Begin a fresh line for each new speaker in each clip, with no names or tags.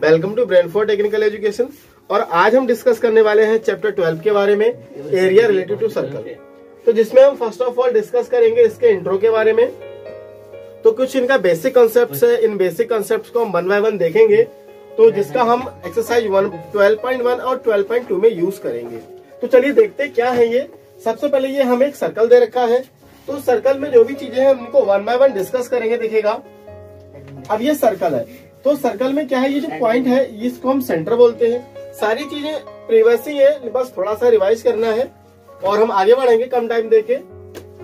Welcome to brain for technical education. और आज हम डिस्कस करने वाले हैं चैप्टर 12 के बारे में, एरिया रिलेटेड टू सर्कल। तो जिसमें हम फर्स्ट ऑफ ऑल डिस्कस करेंगे इसके इंट्रो के बारे में। तो कुछ इनका बेसिक कॉन्सेप्ट्स है, इन बेसिक कॉन्सेप्ट्स को हम 1 बाय 1 देखेंगे, तो जिसका हम एक्सरसाइज 12.1 और 12.2 में यूज करेंगे। तो चलिए देखते क्या है ये। सबसे पहले ये हमें एक सर्कल दे रखा है, तो सर्कल में जो भी चीजें हैं उनको 1 बाय 1 डिस्कस करेंगे। देखिएगा अब ये सर्कल है, तो सर्कल में क्या है, ये जो पॉइंट है इसको हम सेंटर बोलते हैं। सारी चीजें प्रीवियस ही है, बस थोड़ा सा रिवाइज करना है और हम आगे बढ़ेंगे कम टाइम देके।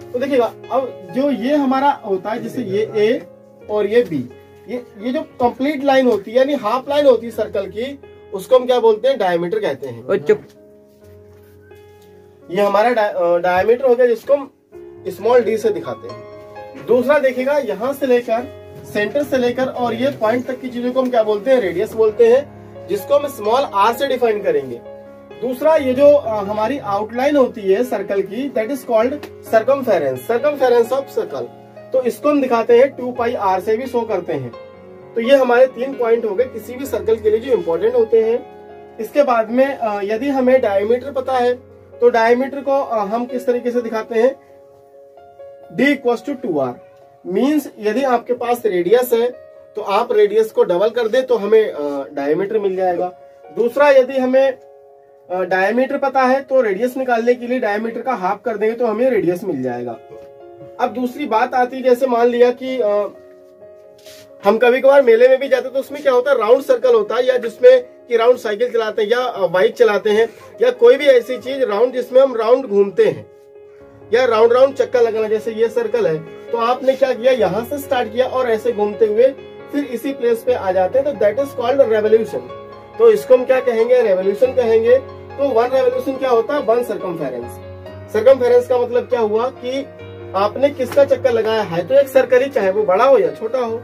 तो देखिएगा अब जो ये हमारा होता है, जैसे ये ए और ये बी, ये जो कंप्लीट लाइन होती है यानी हाफ लाइन होती है सर्कल की, उसको हम क्या बोलते हैं, डायमीटर कहते हैं। ये हमारा डायमीटर हो गया, जिसको हम स्मॉल डी से दिखाते हैं। दूसरा देखिएगा यहाँ से लेकर सेंटर से लेकर और ये पॉइंट तक की चीजों को हम क्या बोलते हैं, रेडियस बोलते हैं, जिसको हम स्मॉल आर से डिफाइन करेंगे। दूसरा ये जो हमारी आउटलाइन होती है सर्कल की, that is called circumference, circumference of circle. तो इसको हम दिखाते हैं 2 पाई आर से भी शो करते हैं। तो ये हमारे 3 पॉइंट हो गए किसी भी सर्कल के लिए जो इंपॉर्टेंट होते हैं। इसके बाद में यदि हमें डायमीटर पता है, तो डायमीटर को हम किस तरीके से दिखाते हैं, d = 2r। मीन्स यदि आपके पास रेडियस है तो आप रेडियस को डबल कर दे तो हमें डायमीटर मिल जाएगा। दूसरा यदि हमें डायमीटर पता है तो रेडियस निकालने के लिए डायमीटर का हाफ कर देंगे तो हमें रेडियस मिल जाएगा। अब दूसरी बात आती है, जैसे मान लिया कि हम कभी कभार मेले में भी जाते हैं, तो उसमें क्या होता है, राउंड सर्कल होता है, या जिसमें कि राउंड साइकिल चलाते हैं या बाइक चलाते हैं, या कोई भी ऐसी चीज राउंड जिसमें हम राउंड घूमते हैं या राउंड राउंड चक्कर लगाना। जैसे ये सर्कल है, तो आपने क्या किया, यहाँ से स्टार्ट किया और ऐसे घूमते हुए फिर इसी प्लेस पे आ जाते हैं, तो दैट इज कॉल्ड रेवोल्यूशन। तो इसको हम क्या कहेंगे, रेवोल्यूशन कहेंगे। तो 1 रेवोल्यूशन क्या होता है, 1 सर्कमफेरेंस। सर्कमफेरेंस का मतलब क्या हुआ कि आपने किसका चक्कर लगाया है, तो एक सर्कल ही, चाहे वो बड़ा हो या छोटा हो,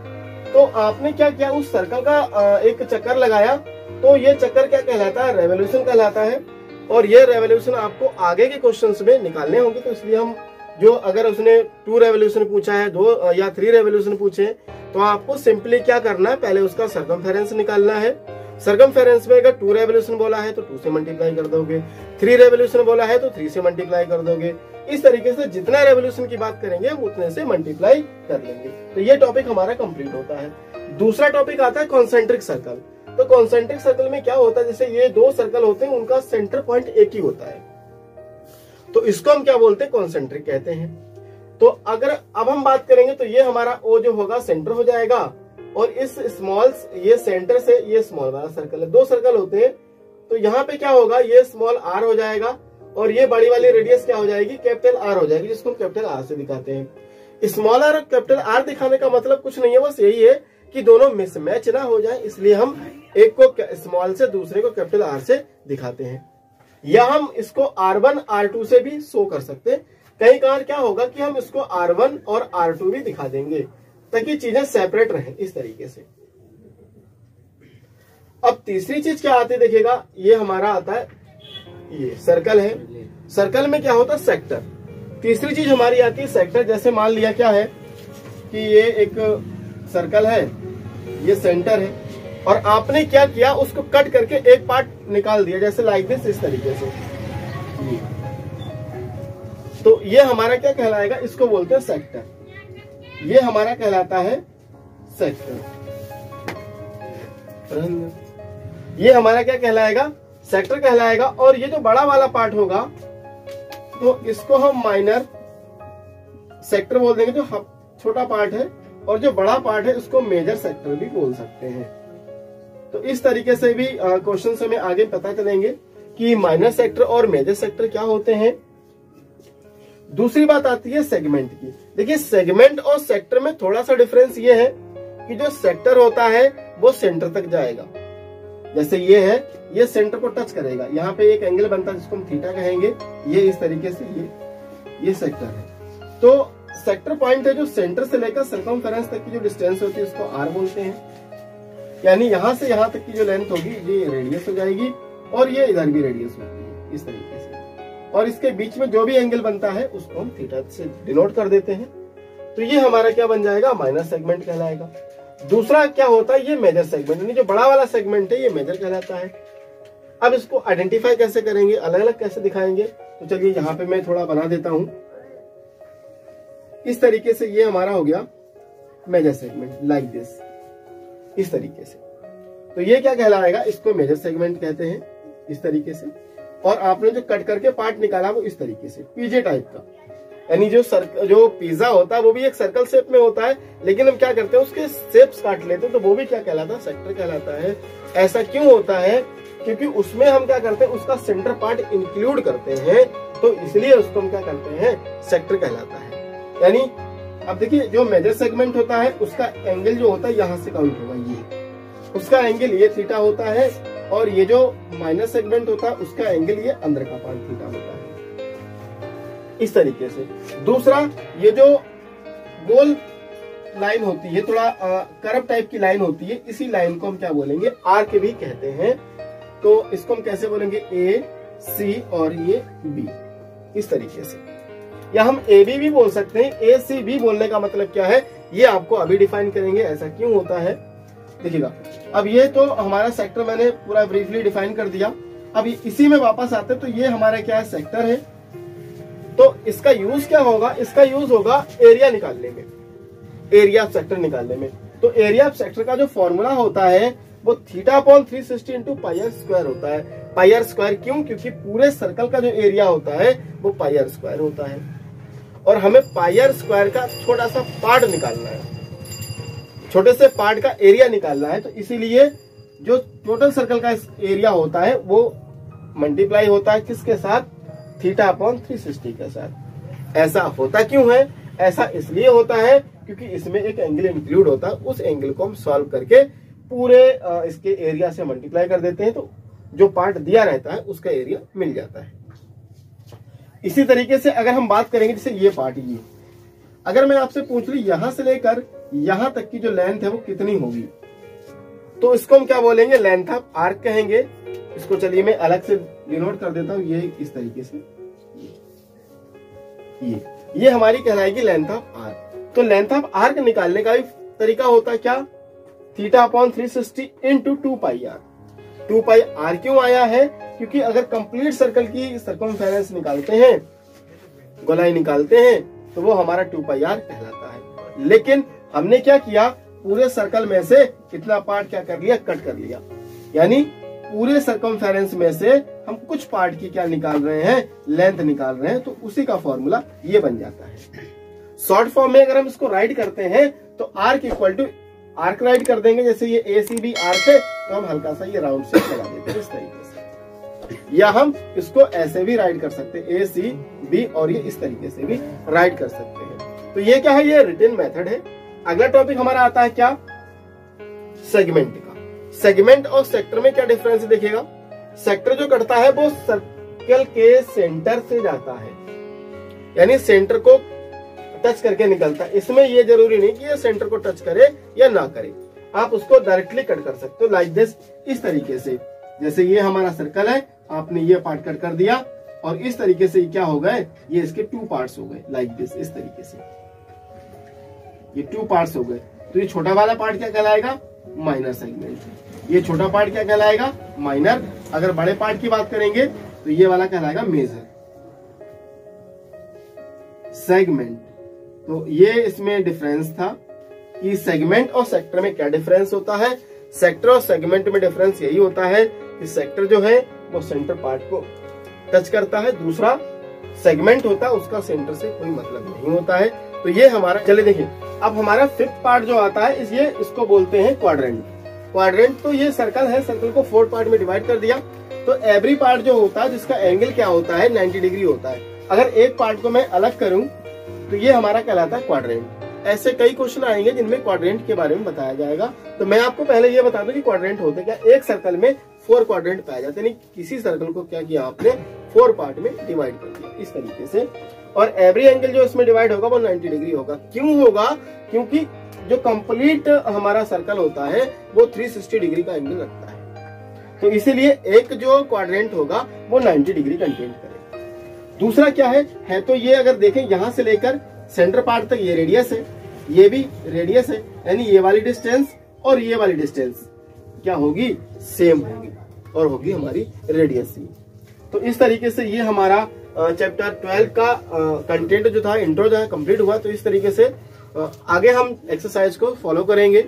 तो आपने क्या किया, उस सर्कल का एक चक्कर लगाया, तो ये चक्कर क्या कहलाता है, रेवोल्यूशन कहलाता है। और ये रेवोल्यूशन आपको आगे के क्वेश्चंस में निकालने होंगे, तो इसलिए हम जो अगर उसने 2 रेवोल्यूशन पूछा है, 2 या 3 रेवोल्यूशन पूछे, तो आपको सिंपली क्या करना है, पहले उसका सर्कमफेरेंस निकालना है। सर्कमफेरेंस में अगर 2 रेवोल्यूशन बोला है तो 2 से मल्टीप्लाई कर दोगे, 3 रेवोल्यूशन बोला है तो 3 से मल्टीप्लाई कर दोगे। इस तरीके से जितना रेवोल्यूशन की बात करेंगे उतने से मल्टीप्लाई कर लेंगे। तो ये टॉपिक हमारा कंप्लीट होता है। दूसरा टॉपिक आता है कॉन्सेंट्रिक सर्कल। तो कॉन्सेंट्रिक सर्कल में क्या होता है, जैसे ये 2 सर्कल होते हैं, उनका सेंटर पॉइंट एक ही होता है, तो इसको हम क्या बोलते हैं, कॉन्सेंट्रिक कहते हैं। तो अगर अब हम बात करेंगे तो ये हमारा ओ जो होगा सेंटर हो जाएगा, और इस स्मॉल, ये सेंटर से ये स्मॉल वाला सर्कल है, 2 सर्कल होते हैं, तो यहाँ पे क्या होगा, ये स्मॉल आर हो जाएगा और ये बड़ी वाली रेडियस क्या हो जाएगी, कैपिटल आर हो जाएगी, जिसको हम कैपिटल आर से दिखाते हैं। स्मॉल आर और कैपिटल आर दिखाने का मतलब कुछ नहीं है, बस यही है कि दोनों मिसमैच ना हो जाए, इसलिए हम एक को स्मॉल से दूसरे को कैपिटल आर से दिखाते हैं। या हम इसको R1 R2 से भी शो कर सकते हैं। कई बार क्या होगा कि हम इसको R1 और R2 भी दिखा देंगे ताकि चीजें सेपरेट रहें, इस तरीके से। अब तीसरी चीज क्या आती है, देखिएगा ये हमारा आता है, ये सर्कल है, सर्कल में क्या होता है, सेक्टर। तीसरी चीज हमारी आती है सेक्टर। जैसे मान लिया क्या है कि ये एक सर्कल है, ये सेंटर है, और आपने क्या किया, उसको कट करके एक पार्ट निकाल दिया, जैसे लाइक दिस, इस तरीके से। तो ये हमारा क्या कहलाएगा, इसको बोलते हैं सेक्टर। ये हमारा कहलाता है सेक्टर। ये हमारा क्या कहलाएगा, सेक्टर कहलाएगा। और ये जो बड़ा वाला पार्ट होगा, तो इसको हम माइनर सेक्टर बोल देंगे, जो छोटा पार्ट है, और जो बड़ा पार्ट है उसको मेजर सेक्टर भी बोल सकते हैं। तो इस तरीके से भी क्वेश्चन हमें आगे पता चलेंगे कि माइनर सेक्टर और मेजर सेक्टर क्या होते हैं। दूसरी बात आती है सेगमेंट की। देखिए सेगमेंट और सेक्टर में थोड़ा सा डिफरेंस ये है कि जो सेक्टर होता है वो सेंटर तक जाएगा। जैसे ये है, ये सेंटर को टच करेगा, यहाँ पे एक एंगल बनता है जिसको हम थीटा कहेंगे, ये इस तरीके से ये सेक्टर है। तो सेक्टर पॉइंट है जो सेंटर से लेकर सर्कमफेरेंस तक की जो डिस्टेंस होती है उसको आर बोलते हैं। यानी यहां से यहां तक की जो लेंथ होगी ये रेडियस हो जाएगी, और ये इधर भी रेडियस होती है, इस तरीके से। और इसके बीच में जो भी एंगल बनता है उसको हम थीटा से डिनोट कर देते हैं। तो ये हमारा क्या बन जाएगा, माइनर सेगमेंट कहलाएगा। दूसरा क्या होता है, ये मेजर सेगमेंट, यानी जो बड़ा वाला सेगमेंट है ये मेजर कहलाता है। अब इसको आइडेंटिफाई कैसे करेंगे, अलग अलग कैसे दिखाएंगे, तो चलिए यहाँ पे मैं थोड़ा बना देता हूं। इस तरीके से ये हमारा हो गया मेजर सेगमेंट, लाइक दिस, इस तरीके से। तो ये क्या कहलाएगा, इसको मेजर सेगमेंट कहते हैं, इस तरीके से। और आपने जो कट करके पार्ट निकाला वो इस तरीके से, पीजे टाइप का, यानी जो पिज्जा होता है वो भी एक सर्कल शेप में होता है, लेकिन हम क्या करते हैं उसके शेप्स काट लेते हैं, तो वो भी क्या कहलाता है, सेक्टर कहलाता है। ऐसा क्यों होता है, क्योंकि उसमें हम क्या करते हैं, उसका सेंटर पार्ट इंक्लूड करते हैं, तो इसलिए उसको हम क्या करते हैं, सेक्टर कहलाता है। यानी अब देखिए, जो मेजर सेगमेंट होता है उसका एंगल जो होता है यहाँ से काउंट होगा, ये उसका एंगल ये थीटा होता है, और ये जो माइनर सेगमेंट होता है उसका एंगल ये अंदर का पार्ट थीटा होता है, इस तरीके से। दूसरा, ये जो गोल लाइन होती है, थोड़ा कर्व टाइप की लाइन होती है, इसी लाइन को हम क्या बोलेंगे, आर्क भी कहते हैं। तो इसको हम कैसे बोलेंगे, ए सी और ये बी, इस तरीके से। या हम ए बी भी बोल सकते हैं। ए सी बी बोलने का मतलब क्या है, ये आपको अभी डिफाइन करेंगे, ऐसा क्यों होता है, देखिएगा। अब ये तो हमारा सेक्टर मैंने पूरा ब्रीफली डिफाइन कर दिया। अब इसी में वापस आते, तो ये हमारा क्या है, सेक्टर है। तो इसका यूज क्या होगा, इसका यूज होगा एरिया निकालने में, एरिया ऑफ सेक्टर निकालने में। तो एरिया ऑफ सेक्टर का जो फॉर्मूला होता है वो theta upon 360 into pi r square होता है। पाई आर स्क्वायर क्यों, क्योंकि पूरे सर्कल का जो एरिया होता है वो पाई आर स्क्वायर होता है, और हमें पाई आर स्क्वायर का छोटा सा पार्ट निकालना है, छोटे से पार्ट का एरिया निकालना है। तो इसीलिए जो टोटल सर्कल का एरिया होता है वो मल्टीप्लाई होता है किसके साथ, थीटा अपॉन 360 के साथ। ऐसा होता क्यों है, ऐसा इसलिए होता है क्योंकि इसमें एक एंगल इंक्लूड होता है, उस एंगल को हम सॉल्व करके पूरे इसके एरिया से मल्टीप्लाई कर देते हैं, तो जो पार्ट दिया रहता है उसका एरिया मिल जाता है। इसी तरीके से अगर हम बात करेंगे, जैसे ये पार्ट, ये अगर मैं आपसे पूछ लूं यहां से लेकर यहां तक की जो लेंथ है वो कितनी होगी, तो इसको हम क्या बोलेंगे, लेंथ ऑफ आर्क कहेंगे। इसको चलिए मैं अलग से डिनोट कर देता हूं, ये इस तरीके से, ये हमारी कहलाएगी लेंथ ऑफ आर्क। तो लेंथ ऑफ आर्क निकालने का भी तरीका होता है क्या, theta upon 360 into 2 pi R. 2 pi R क्यों आया है, क्योंकि अगर कंप्लीट सर्कल की सर्कमफेरेंस निकालते हैं, गोलाई निकालते हैं, तो वो हमारा 2 पाई आर कहलाता है। लेकिन हमने क्या किया, पूरे सर्कल में से कितना पार्ट क्या कर लिया, कट कर लिया, यानी पूरे सर्कमफेरेंस में से हम कुछ पार्ट की क्या निकाल रहे हैं, लेंथ निकाल रहे हैं, तो उसी का फॉर्मूला ये बन जाता है। शॉर्ट फॉर्म में अगर हम इसको राइट करते हैं तो arc equal to arc write कर देंगे, जैसे ये ए सी बी आर्क है, तो हम हल्का सा ये राउंड शेप लगा देते हैं इस तरीके से। या हम इसको ऐसे भी राइट कर सकते हैं, ए सी बी, और ये इस तरीके से भी राइट कर सकते हैं। तो ये क्या है, ये रिटन मेथड है। अगला टॉपिक हमारा आता है क्या, सेगमेंट का। सेगमेंट और सेक्टर में क्या डिफरेंस देखिएगा। सेक्टर जो कटता है वो सर्कल के सेंटर से जाता है, यानी सेंटर को टच करके निकलता है। इसमें ये जरूरी नहीं कि ये सेंटर को टच करे या ना करे, आप उसको डायरेक्टली कट कर सकते हो, लाइक दिस, इस तरीके से। जैसे ये हमारा सर्कल है, आपने ये पार्ट कट कर दिया, और इस तरीके से क्या हो गए, ये इसके 2 पार्ट्स हो गए, लाइक दिस, इस तरीके से ये 2 पार्ट्स हो गए। तो ये छोटा वाला पार्ट क्या कहलाएगा, माइनर सेगमेंट। ये छोटा पार्ट क्या कहलाएगा, माइनर। अगर बड़े पार्ट की बात करेंगे तो ये वाला कहलाएगा मेजर सेगमेंट। तो ये इसमें डिफरेंस था कि सेगमेंट और सेक्टर में क्या डिफरेंस होता है। सेक्टर और सेगमेंट में डिफरेंस यही होता है कि सेक्टर जो है वो सेंटर पार्ट को टच करता है, दूसरा सेगमेंट होता है उसका सेंटर से कोई मतलब नहीं होता है। तो ये हमारा, चलिए देखिए, अब हमारा 5th पार्ट जो आता है, इसको बोलते हैं क्वाड्रेंट। क्वाड्रेंट तो ये सर्कल है, सर्कल को 4 पार्ट में डिवाइड कर दिया। तो एवरी पार्ट जो होता है जिसका एंगल क्या होता है, 90 डिग्री होता है। अगर एक पार्ट को मैं अलग करूं तो ये हमारा कहलाता है क्वाड्रेंट। ऐसे कई क्वेश्चन आएंगे जिनमें क्वाड्रेंट के बारे में बताया जाएगा। तो मैं आपको पहले ये बता दूं कि क्वाड्रेंट होते क्या। एक सर्कल में 4 क्वाड्रेंट पाए जाते हैं, किसी सर्कल को क्या किया आपने, 4 पार्ट में डिवाइड कर दिया इस तरीके से। और एवरी एंगल जो इसमें डिवाइड होगा वो 90 डिग्री होगा। क्यों होगा, क्योंकि जो कंप्लीट हमारा सर्कल होता है वो 360 डिग्री का एंगल रखता है। तो इसीलिए एक जो क्वाड्रेंट होगा वो 90 डिग्री कंटेन करेगा। दूसरा क्या है तो ये अगर देखें, यहां से लेकर सेंटर पार्ट तक ये रेडियस है, ये भी रेडियस है, यानी ये वाली डिस्टेंस और ये वाली डिस्टेंस क्या होगी, सेम होगी और होगी हमारी रेडियस ही। तो इस तरीके से ये हमारा चैप्टर 12 का कंटेंट जो था, इंट्रो जो है कंप्लीट हुआ। तो इस तरीके से आगे हम एक्सरसाइज को फॉलो करेंगे।